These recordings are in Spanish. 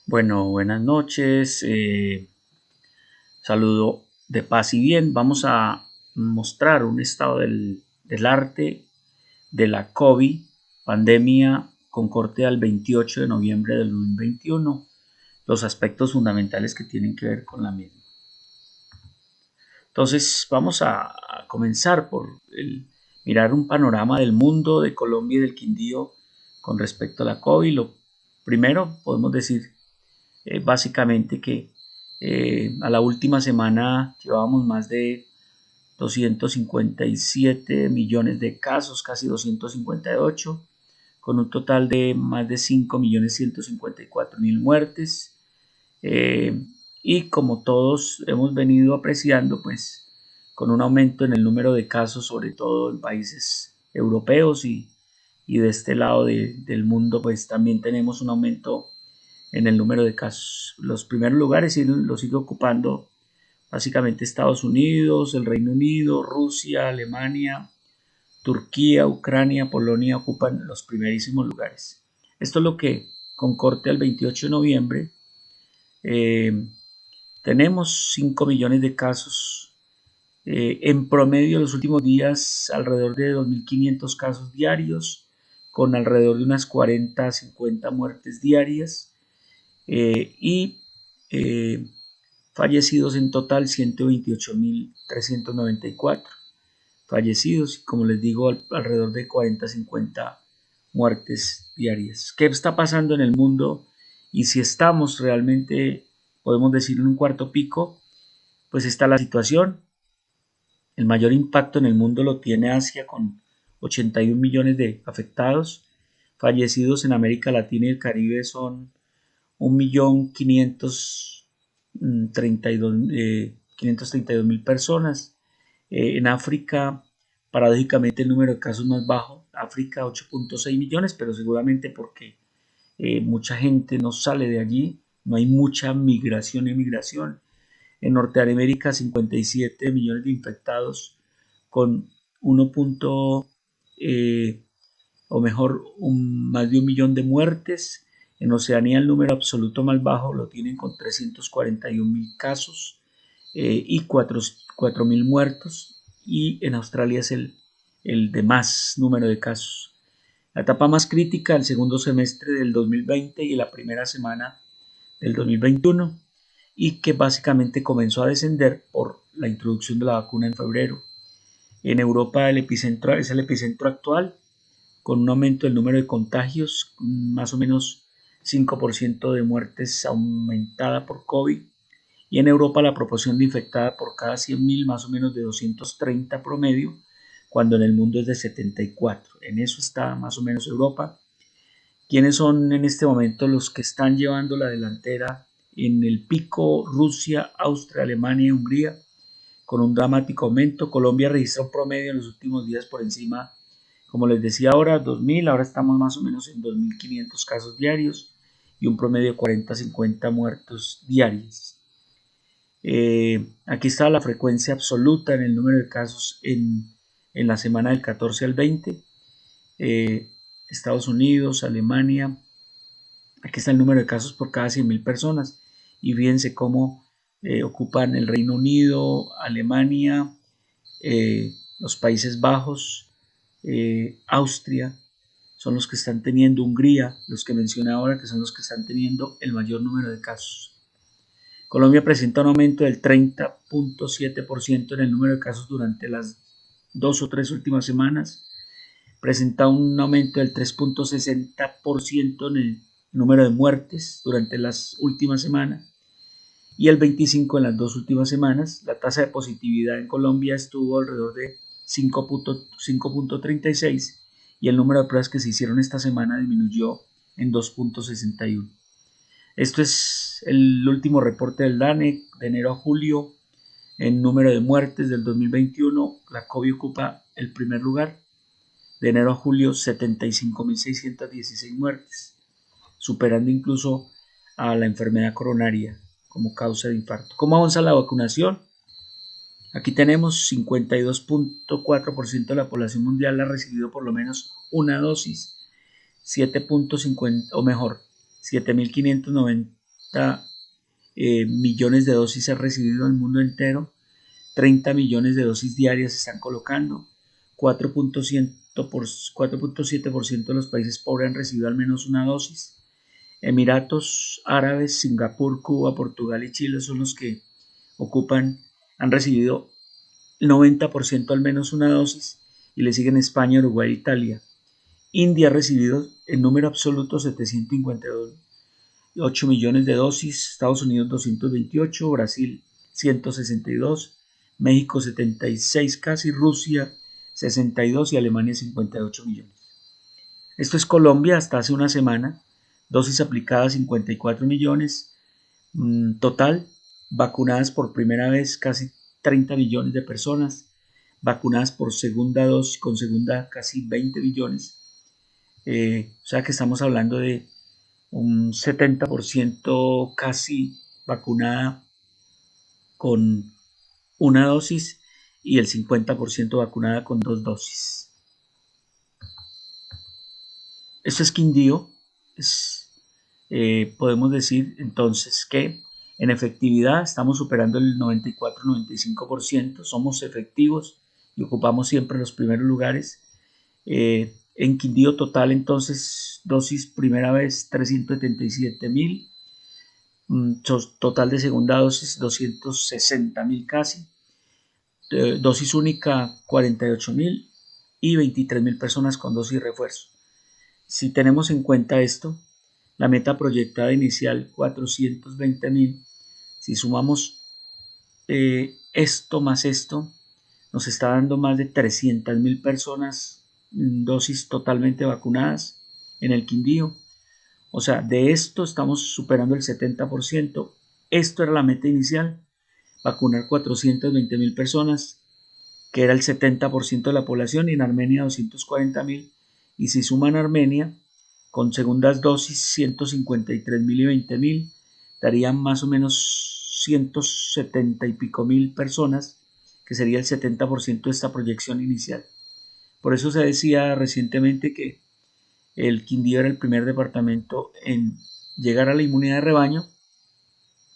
Bueno, buenas noches. Saludo de paz y bien. Vamos a mostrar un estado del arte de la COVID, pandemia con corte al 28 de noviembre del 2021, los aspectos fundamentales que tienen que ver con la misma. Entonces, vamos a comenzar por mirar un panorama del mundo, de Colombia y del Quindío con respecto a la COVID. Lo primero, podemos decir básicamente que a la última semana llevábamos más de 257 millones de casos, casi 258, con un total de más de 5.154.000 muertes. Y como todos hemos venido apreciando, pues con un aumento en el número de casos, sobre todo en países europeos y de este lado del mundo, pues también tenemos un aumento en el número de casos. Los primeros lugares los sigue ocupando básicamente Estados Unidos, el Reino Unido, Rusia, Alemania, Turquía, Ucrania, Polonia ocupan los primerísimos lugares. Esto es lo que con corte al 28 de noviembre eh, tenemos 5 millones de casos. En promedio, los últimos días, alrededor de 2.500 casos diarios, con alrededor de unas 40 a 50 muertes diarias. Y fallecidos en total 128.394 fallecidos y, como les digo, alrededor de 40 a 50 muertes diarias. ¿Qué está pasando en el mundo? Y si estamos realmente, podemos decir, en un cuarto pico, pues está la situación. El mayor impacto en el mundo lo tiene Asia con 81 millones de afectados. Fallecidos en América Latina y el Caribe son 1.532.000 personas. En África, paradójicamente, el número de casos más bajo. África, 8.6 millones, pero seguramente porque mucha gente no sale de allí, no hay mucha migración y emigración. En Norteamérica, 57 millones de infectados con 1. O mejor, más de 1 millón de muertes. En Oceanía el número absoluto más bajo lo tienen con 341.000 casos y 4.000 muertos. Y en Australia es el de más número de casos. La etapa más crítica, el segundo semestre del 2020 y la primera semana del 2021, y que básicamente comenzó a descender por la introducción de la vacuna en febrero. En Europa el epicentro es el epicentro actual, con un aumento del número de contagios, más o menos 5% de muertes aumentada por COVID, y en Europa la proporción de infectada por cada 100.000 más o menos de 230 promedio, cuando en el mundo es de 74. En eso está más o menos Europa. ¿Quiénes son en este momento los que están llevando la delantera en el pico? Rusia, Austria, Alemania y Hungría, con un dramático aumento. Colombia registra un promedio en los últimos días por encima, como les decía ahora, 2.000, ahora estamos más o menos en 2.500 casos diarios y un promedio de 40 a 50 muertos diarios. Aquí está la frecuencia absoluta en el número de casos en la semana del 14 al 20. Estados Unidos, Alemania, aquí está el número de casos por cada 100.000 personas. Y fíjense cómo ocupan el Reino Unido, Alemania, los Países Bajos, Austria, son los que están teniendo, Hungría, los que mencioné ahora, que son los que están teniendo el mayor número de casos. Colombia presenta un aumento del 30.7% en el número de casos durante las 2 o 3 últimas semanas. Presenta un aumento del 3.60% en el número de muertes durante las últimas semanas y el 25% en las 2 últimas semanas. La tasa de positividad en Colombia estuvo alrededor de 5.36 y el número de pruebas que se hicieron esta semana disminuyó en 2.61. Esto es el último reporte del DANE de enero a julio. En número de muertes del 2021, la COVID ocupa el primer lugar. De enero a julio, 75.616 muertes, superando incluso a la enfermedad coronaria como causa de infarto. ¿Cómo avanza la vacunación? Aquí tenemos 52.4% de la población mundial ha recibido por lo menos una dosis, 7.50 o mejor, 7.590 40 millones de dosis se han recibido en el mundo entero, 30 millones de dosis diarias se están colocando, 4.7% de los países pobres han recibido al menos una dosis. Emiratos Árabes, Singapur, Cuba, Portugal y Chile son los que han recibido el 90% al menos una dosis, y le siguen España, Uruguay e Italia. India ha recibido en número absoluto 758 millones de dosis, Estados Unidos 228, Brasil 162, México 76 casi, Rusia 62 y Alemania 58 millones. Esto es Colombia hasta hace una semana, dosis aplicadas 54 millones, total, vacunadas por primera vez casi 30 millones de personas, vacunadas por segunda dosis, con segunda casi 20 millones, o sea que estamos hablando de un 70% casi vacunada con una dosis y el 50% vacunada con 2 dosis. Esto es Quindío. Podemos decir entonces que en efectividad estamos superando el 94-95%, somos efectivos y ocupamos siempre los primeros lugares. En Quindío total entonces dosis primera vez 377.000, total de segunda dosis 260.000 casi, dosis única 48.000 y 23.000 personas con dosis refuerzo. Si tenemos en cuenta esto, la meta proyectada inicial 420.000, si sumamos esto más esto, nos está dando más de 300.000 personas dosis totalmente vacunadas en el Quindío. O sea, de esto estamos superando el 70%. Esto era la meta inicial, vacunar 420.000 personas, que era el 70% de la población, y en Armenia 240.000. Y si suman Armenia, con segundas dosis 153.000 y 20.000, darían más o menos 170 y pico mil personas, que sería el 70% de esta proyección inicial. Por eso se decía recientemente que el Quindío era el primer departamento en llegar a la inmunidad de rebaño.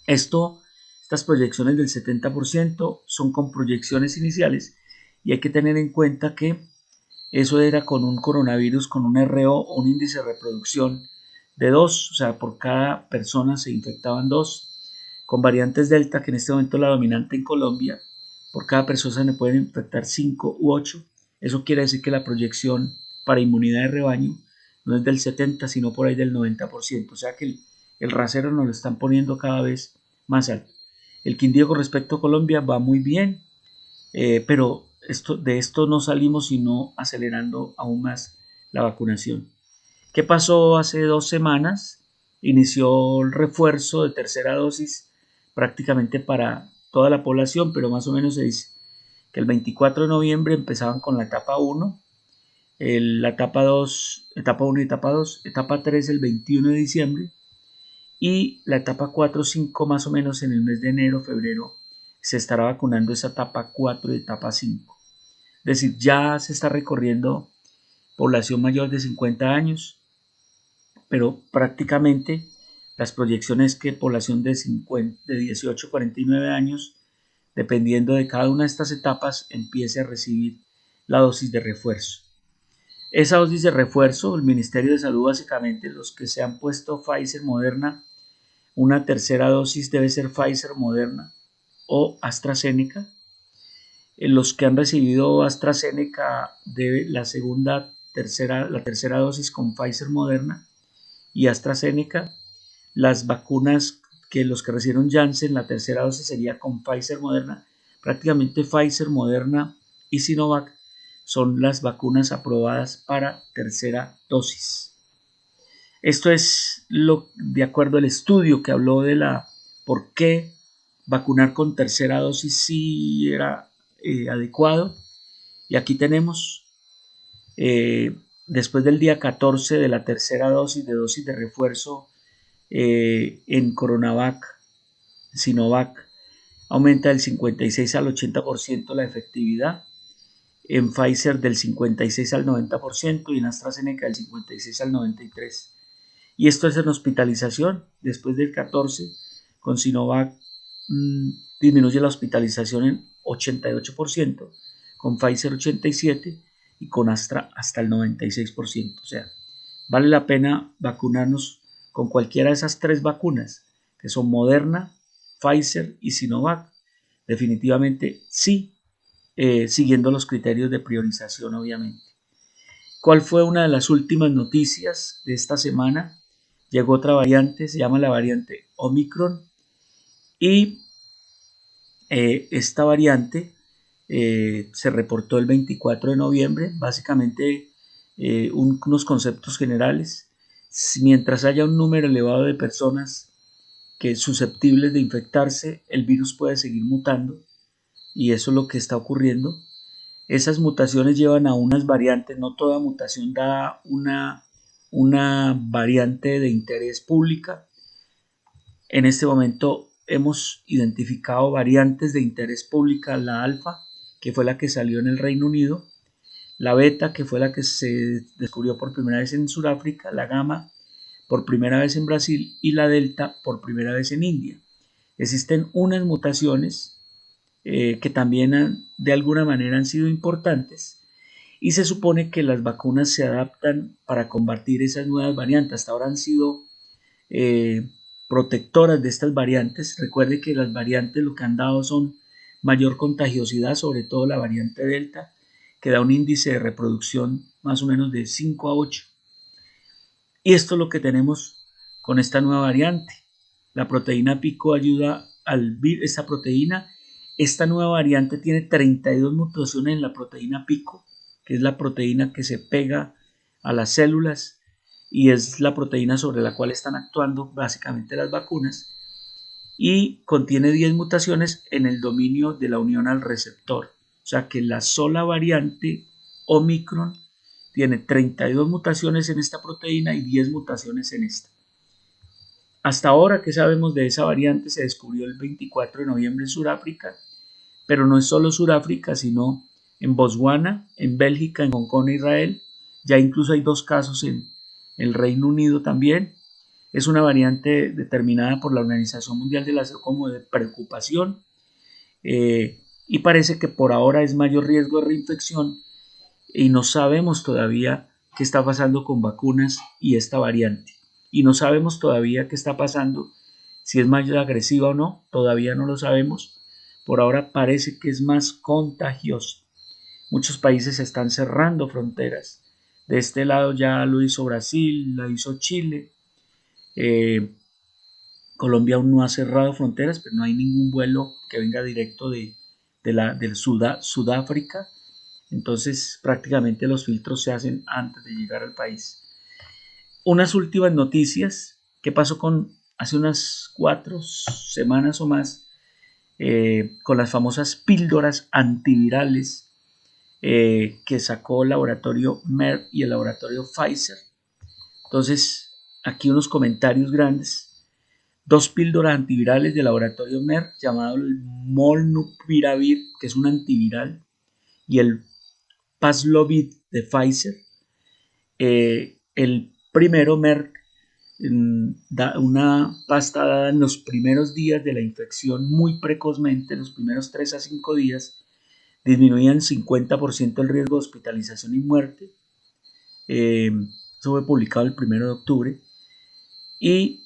Estas proyecciones del 70% son con proyecciones iniciales, y hay que tener en cuenta que eso era con un coronavirus, con un RO, un índice de reproducción de 2, o sea, por cada persona se infectaban 2. Con variantes Delta, que en este momento es la dominante en Colombia, por cada persona se pueden infectar 5 u 8. Eso quiere decir que la proyección para inmunidad de rebaño no es del 70, sino por ahí del 90%. O sea que el rasero nos lo están poniendo cada vez más alto. El Quindío con respecto a Colombia va muy bien, pero de esto no salimos sino acelerando aún más la vacunación. ¿Qué pasó hace 2 semanas? Inició el refuerzo de tercera dosis prácticamente para toda la población, pero más o menos se dice que el 24 de noviembre empezaban con la etapa 1, la etapa 2, etapa 1 y etapa 2, etapa 3 el 21 de diciembre, y la etapa 4, 5 más o menos en el mes de enero, febrero, se estará vacunando esa etapa 4 y etapa 5. Es decir, ya se está recorriendo población mayor de 50 años, pero prácticamente las proyecciones que población de 18 a 49 años, dependiendo de cada una de estas etapas, empiece a recibir la dosis de refuerzo. Esa dosis de refuerzo, el Ministerio de Salud básicamente, los que se han puesto Pfizer, Moderna, una tercera dosis debe ser Pfizer, Moderna o AstraZeneca. Los que han recibido AstraZeneca debe la tercera dosis con Pfizer, Moderna y AstraZeneca. Las vacunas que los que recibieron Janssen, la tercera dosis sería con Pfizer, Moderna. Prácticamente Pfizer, Moderna y Sinovac son las vacunas aprobadas para tercera dosis. Esto es de acuerdo al estudio que habló de por qué vacunar con tercera dosis sí era adecuado. Y aquí tenemos, después del día 14 de la tercera dosis de refuerzo en Coronavac, Sinovac, aumenta del 56 al 80% la efectividad, en Pfizer del 56 al 90% y en AstraZeneca del 56 al 93%. Y esto es en hospitalización. Después del 14, con Sinovac disminuye la hospitalización en 88%, con Pfizer 87% y con Astra hasta el 96%. O sea, vale la pena vacunarnos con cualquiera de esas 3 vacunas, que son Moderna, Pfizer y Sinovac. Definitivamente sí, siguiendo los criterios de priorización, obviamente. ¿Cuál fue una de las últimas noticias de esta semana? Llegó otra variante, se llama la variante Omicron, y esta variante se reportó el 24 de noviembre, básicamente unos conceptos generales. Mientras haya un número elevado de personas que susceptibles de infectarse, el virus puede seguir mutando, y eso es lo que está ocurriendo. Esas mutaciones llevan a unas variantes, no toda mutación da una variante de interés pública. En este momento hemos identificado variantes de interés pública: la alfa, que fue la que salió en el Reino Unido; la beta, que fue la que se descubrió por primera vez en Sudáfrica; la gamma, por primera vez en Brasil; y la delta, por primera vez en India. Existen unas mutaciones que también de alguna manera han sido importantes, y se supone que las vacunas se adaptan para combatir esas nuevas variantes. Hasta ahora han sido protectoras de estas variantes. Recuerde que las variantes lo que han dado son mayor contagiosidad, sobre todo la variante Delta, que da un índice de reproducción más o menos de 5 a 8. Y esto es lo que tenemos con esta nueva variante. La proteína pico ayuda al virus. Esta nueva variante tiene 32 mutaciones en la proteína pico, que es la proteína que se pega a las células y es la proteína sobre la cual están actuando básicamente las vacunas, y contiene 10 mutaciones en el dominio de la unión al receptor. O sea que la sola variante Omicron tiene 32 mutaciones en esta proteína y 10 mutaciones en esta. Hasta ahora, que sabemos de esa variante, se descubrió el 24 de noviembre en Sudáfrica, pero no es solo Sudáfrica, sino en Botswana, en Bélgica, en Hong Kong e Israel. Ya incluso hay 2 casos en el Reino Unido también. Es una variante determinada por la Organización Mundial de la Salud como de preocupación, y parece que por ahora es mayor riesgo de reinfección, y no sabemos todavía qué está pasando con vacunas y esta variante. Y no sabemos todavía qué está pasando, si es más agresiva o no, todavía no lo sabemos. Por ahora parece que es más contagioso. Muchos países están cerrando fronteras. De este lado ya lo hizo Brasil, lo hizo Chile. Colombia aún no ha cerrado fronteras, pero no hay ningún vuelo que venga directo del Sudáfrica. Entonces prácticamente los filtros se hacen antes de llegar al país. Unas últimas noticias. ¿Qué pasó hace unas 4 semanas o más con las famosas píldoras antivirales que sacó el laboratorio Merck y el laboratorio Pfizer? Entonces, aquí unos comentarios grandes. 2 píldoras antivirales del laboratorio Merck, llamado el Molnupiravir, que es un antiviral, y el Paxlovid de Pfizer. El primero, Merck, da una pasta dada en los primeros días de la infección, muy precozmente, en los primeros 3 a 5 días, disminuía en 50% el riesgo de hospitalización y muerte. Eso fue publicado el 1 de octubre. Y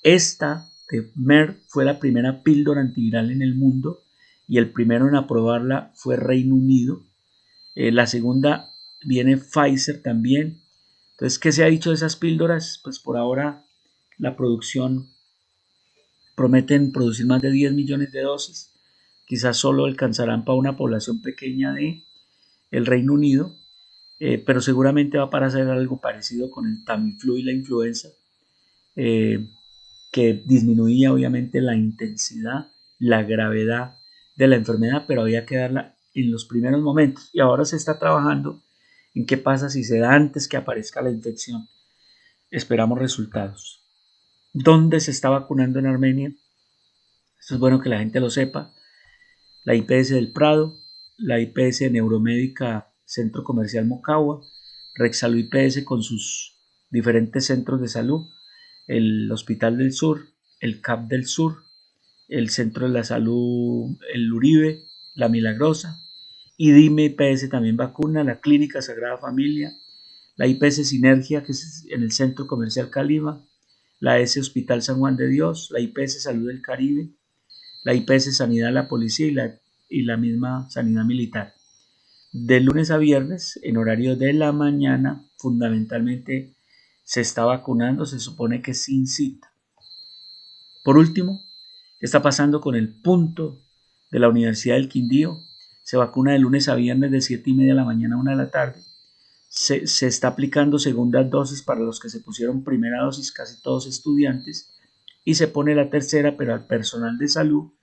esta de Merck fue la primera píldora antiviral en el mundo, y el primero en aprobarla fue Reino Unido. La segunda viene Pfizer también. Entonces, ¿qué se ha dicho de esas píldoras? Pues por ahora la producción, prometen producir más de 10 millones de dosis. Quizás solo alcanzarán para una población pequeña de el Reino Unido, pero seguramente va para hacer algo parecido con el Tamiflu y la influenza, que disminuía obviamente la intensidad, la gravedad de la enfermedad, pero había que darla en los primeros momentos. Y ahora se está trabajando en qué pasa si se da antes que aparezca la infección. Esperamos resultados. ¿Dónde se está vacunando en Armenia? Esto es bueno que la gente lo sepa. La IPS del Prado, la IPS Neuromédica Centro Comercial Mocagua, Rexalo IPS con sus diferentes centros de salud, el Hospital del Sur, el CAP del Sur, el Centro de la Salud, el Uribe, la Milagrosa, IDIME IPS también vacuna, la Clínica Sagrada Familia, la IPS Sinergia, que es en el Centro Comercial Calima, la S Hospital San Juan de Dios, la IPS Salud del Caribe, la IPS Sanidad de la Policía y la misma Sanidad Militar. De lunes a viernes, en horario de la mañana, fundamentalmente se está vacunando, se supone que sin cita. Por último, ¿qué está pasando con el punto de la Universidad del Quindío? Se vacuna de lunes a viernes de 7:30 de la mañana a 1 de la tarde. Se está aplicando segundas dosis para los que se pusieron primera dosis, casi todos estudiantes, y se pone la tercera, pero al personal de salud,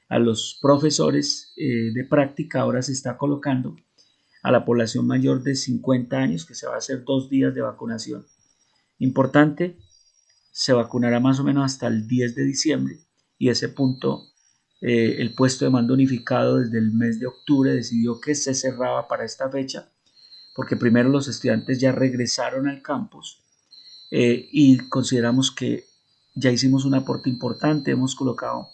a los profesores de práctica. Ahora se está colocando a la población mayor de 50 años, que se va a hacer 2 días de vacunación. Importante, se vacunará más o menos hasta el 10 de diciembre y ese punto, el puesto de mando unificado desde el mes de octubre decidió que se cerraba para esta fecha, porque primero los estudiantes ya regresaron al campus y consideramos que ya hicimos un aporte importante, hemos colocado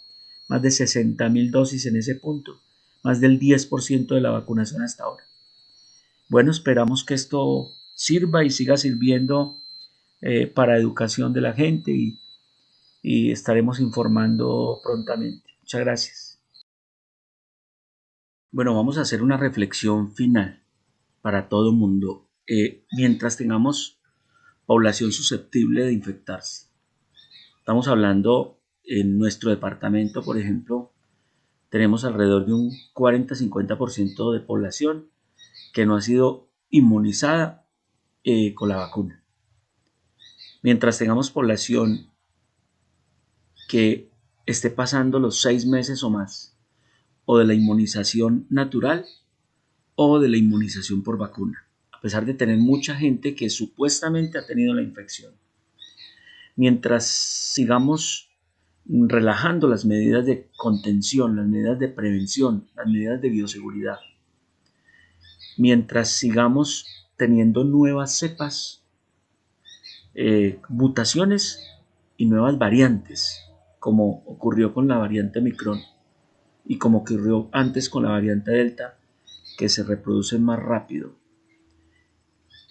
más de 60.000 dosis en ese punto, más del 10% de la vacunación hasta ahora. Bueno, esperamos que esto sirva y siga sirviendo para educación de la gente y estaremos informando prontamente. Muchas gracias. Bueno, vamos a hacer una reflexión final para todo el mundo. Mientras tengamos población susceptible de infectarse, estamos hablando en nuestro departamento, por ejemplo, tenemos alrededor de un 40-50% de población que no ha sido inmunizada con la vacuna. Mientras tengamos población que esté pasando los 6 meses o más, o de la inmunización natural o de la inmunización por vacuna, a pesar de tener mucha gente que supuestamente ha tenido la infección. Mientras sigamos relajando las medidas de contención, las medidas de prevención, las medidas de bioseguridad, mientras sigamos teniendo nuevas cepas, mutaciones y nuevas variantes, como ocurrió con la variante Omicron y como ocurrió antes con la variante Delta, que se reproducen más rápido.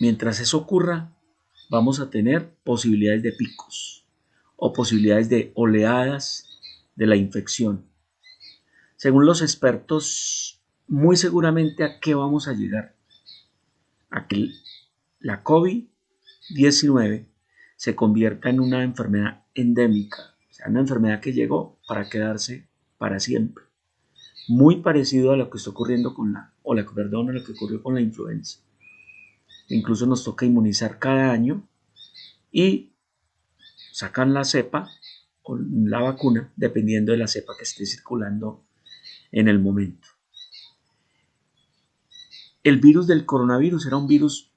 Mientras eso ocurra, vamos a tener posibilidades de picos o posibilidades de oleadas de la infección. Según los expertos, muy seguramente a qué vamos a llegar. A que la COVID-19 se convierta en una enfermedad endémica, o sea, una enfermedad que llegó para quedarse para siempre. Muy parecido a lo que está ocurriendo con a lo que ocurrió con la influenza. Incluso nos toca inmunizar cada año y sacan la cepa o la vacuna dependiendo de la cepa que esté circulando en el momento. El virus del coronavirus era un virus,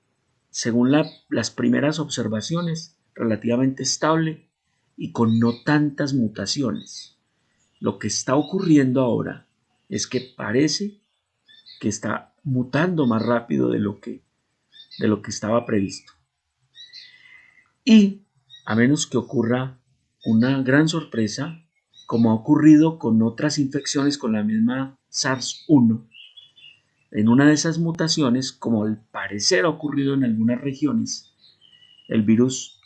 según las primeras observaciones, relativamente estable y con no tantas mutaciones. Lo que está ocurriendo ahora es que parece que está mutando más rápido de lo que estaba previsto. Y a menos que ocurra una gran sorpresa, como ha ocurrido con otras infecciones con la misma SARS-1, en una de esas mutaciones, como al parecer ha ocurrido en algunas regiones, el virus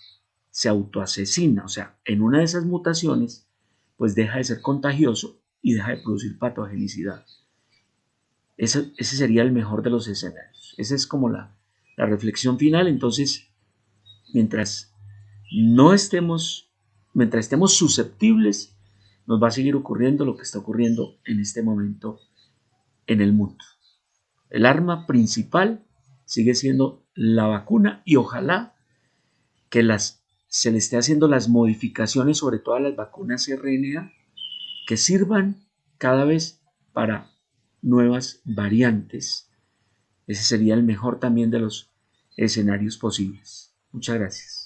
se autoasesina, o sea, en una de esas mutaciones, pues deja de ser contagioso y deja de producir patogenicidad. Ese sería el mejor de los escenarios. Esa es como la reflexión final. Entonces, mientras estemos susceptibles, nos va a seguir ocurriendo lo que está ocurriendo en este momento en el mundo. El arma principal sigue siendo la vacuna y ojalá que se le esté haciendo las modificaciones, sobre todo a las vacunas RNA, que sirvan cada vez para nuevas variantes. Ese sería el mejor también de los escenarios posibles. Muchas gracias.